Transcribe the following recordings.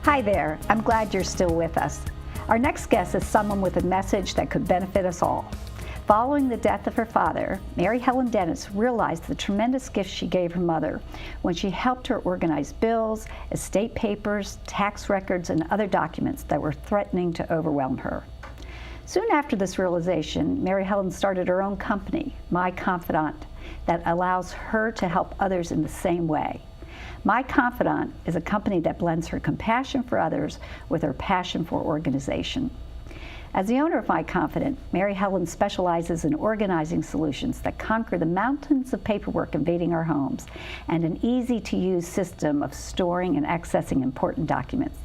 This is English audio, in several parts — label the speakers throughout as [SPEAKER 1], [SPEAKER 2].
[SPEAKER 1] Hi there, I'm glad you're still with us. Our next guest is someone with a message that could benefit us all. Following the death of her father, Mary Helen Dennis realized the tremendous gift she gave her mother when she helped her organize bills, estate papers, tax records, and other documents that were threatening to overwhelm her. Soon after this realization, Mary Helen started her own company, My Confidant, that allows her to help others in the same way. My Confidant is a company that blends her compassion for others with her passion for organization. As the owner of My Confidant, Mary Helen specializes in organizing solutions that conquer the mountains of paperwork invading our homes and an easy-to-use system of storing and accessing important documents.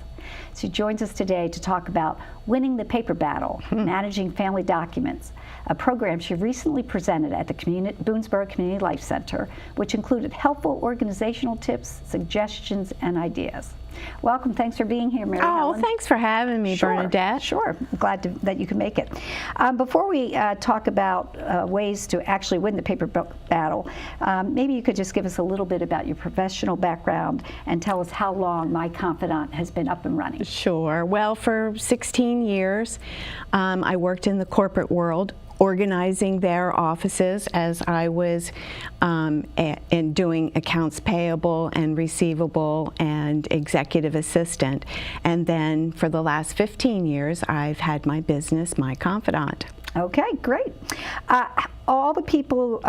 [SPEAKER 1] She joins us today to talk about winning the paper battle, managing family documents, a program she recently presented at the Boonsboro Community Life Center, which included helpful organizational tips, suggestions, and ideas. Welcome. Thanks for being here, Mary Helen.
[SPEAKER 2] Oh, thanks for having me, Bernadette.
[SPEAKER 1] Sure. I'm glad that you can make it. Before we talk about ways to actually win the paper battle, maybe you could just give us a little bit about your professional background and tell us how long My Confidant has been up and running.
[SPEAKER 2] Sure. Well, for 16 years, I worked in the corporate world, organizing their offices as I was in doing accounts payable and receivable and executive assistant. And then for the last 15 years, I've had my business, My Confidant.
[SPEAKER 1] Okay, great. All the people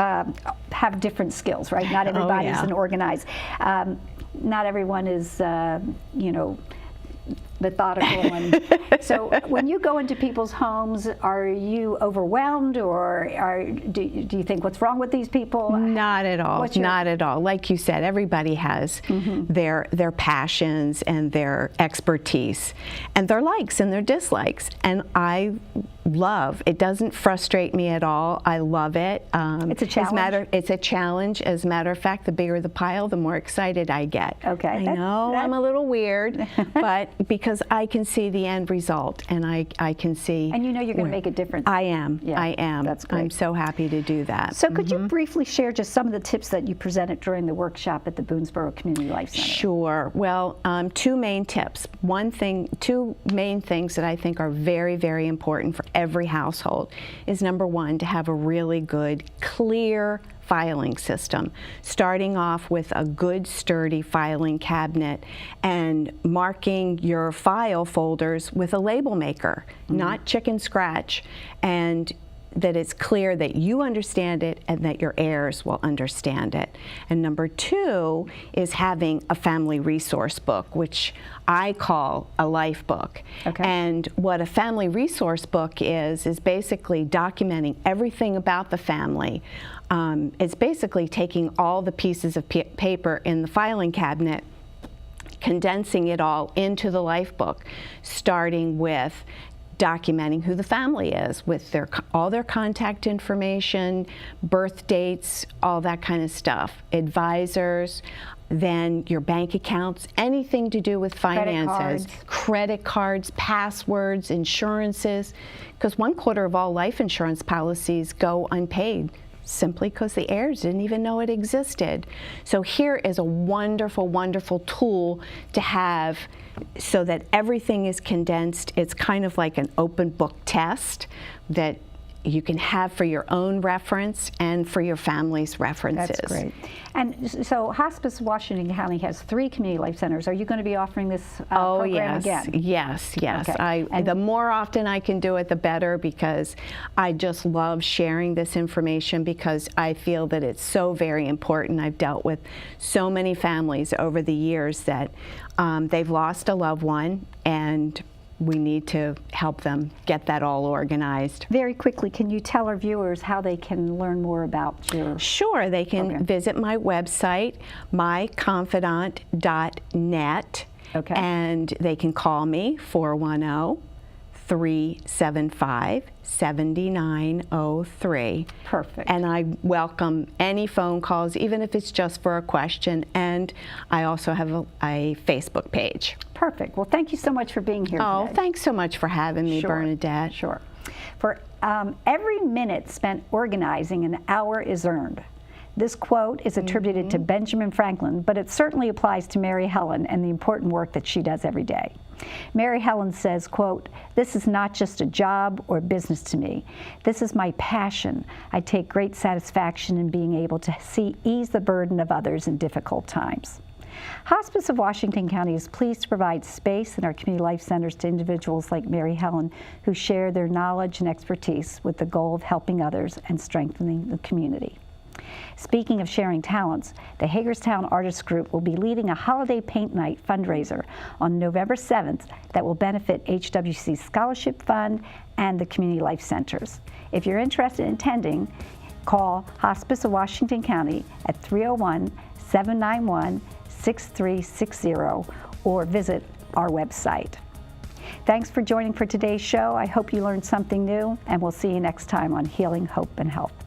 [SPEAKER 1] have different skills, right? Not everybody's an organized. Not everyone is, methodical. And so when you go into people's homes, are you overwhelmed, or do you think, what's wrong with these people?
[SPEAKER 2] Not at all. Not at all. Like you said, everybody has their passions and their expertise and their likes and their dislikes. And it doesn't frustrate me at all. I love it.
[SPEAKER 1] It's a challenge.
[SPEAKER 2] It's a challenge. As a matter of fact, the bigger the pile, the more excited I get.
[SPEAKER 1] Okay.
[SPEAKER 2] I know I'm a little weird, but because I can see the end result, and I can see.
[SPEAKER 1] And you know you're going to make a difference.
[SPEAKER 2] I am.
[SPEAKER 1] Yeah,
[SPEAKER 2] I am.
[SPEAKER 1] That's great.
[SPEAKER 2] I'm so happy to do that.
[SPEAKER 1] So could you briefly share just some of the tips that you presented during the workshop at the Boonsboro Community Life Center?
[SPEAKER 2] Sure. Well, two main tips. Two main things that I think are very, very important for every household is, number one, to have a really good, clear filing system, starting off with a good sturdy filing cabinet and marking your file folders with a label maker, not chicken scratch, and that it's clear that you understand it and that your heirs will understand it. And number two is having a family resource book, which I call a life book.
[SPEAKER 1] Okay.
[SPEAKER 2] And what a family resource book is basically documenting everything about the family. It's basically taking all the pieces of paper in the filing cabinet, condensing it all into the life book, starting with documenting who the family is with all their contact information, birth dates, all that kind of stuff, advisors, then your bank accounts, anything to do with finances, credit cards, passwords, insurances, because 1/4 of all life insurance policies go unpaid simply because the heirs didn't even know it existed. So here is a wonderful, wonderful tool to have so that everything is condensed. It's kind of like an open book test that you can have for your own reference and for your family's references.
[SPEAKER 1] That's great. And so Hospice Washington County has 3 community life centers. Are you going to be offering this program again?
[SPEAKER 2] Yes.
[SPEAKER 1] Okay.
[SPEAKER 2] The more often I can do it, the better, because I just love sharing this information because I feel that it's so very important. I've dealt with so many families over the years that they've lost a loved one, and we need to help them get that all organized.
[SPEAKER 1] Very quickly, can you tell our viewers how they can learn more about your
[SPEAKER 2] Sure, they can visit my website, myconfidant.net, and they can call me, 410-375-7903.
[SPEAKER 1] Perfect.
[SPEAKER 2] And I welcome any phone calls, even if it's just for a question, and I also have a Facebook page.
[SPEAKER 1] Perfect. Well, thank you so much for being here
[SPEAKER 2] today.
[SPEAKER 1] Thanks
[SPEAKER 2] so much for having me, Bernadette.
[SPEAKER 1] Sure. For every minute spent organizing, an hour is earned. This quote is attributed to Benjamin Franklin, but it certainly applies to Mary Helen and the important work that she does every day. Mary Helen says, quote, "This is not just a job or business to me. This is my passion. I take great satisfaction in being able to ease the burden of others in difficult times." Hospice of Washington County is pleased to provide space in our community life centers to individuals like Mary Helen who share their knowledge and expertise with the goal of helping others and strengthening the community. Speaking of sharing talents, the Hagerstown Artists Group will be leading a holiday paint night fundraiser on November 7th that will benefit HWC's Scholarship Fund and the Community Life Centers. If you're interested in attending, call Hospice of Washington County at 301-791-6360 or visit our website. Thanks for joining for today's show. I hope you learned something new, and we'll see you next time on Healing, Hope, and Health.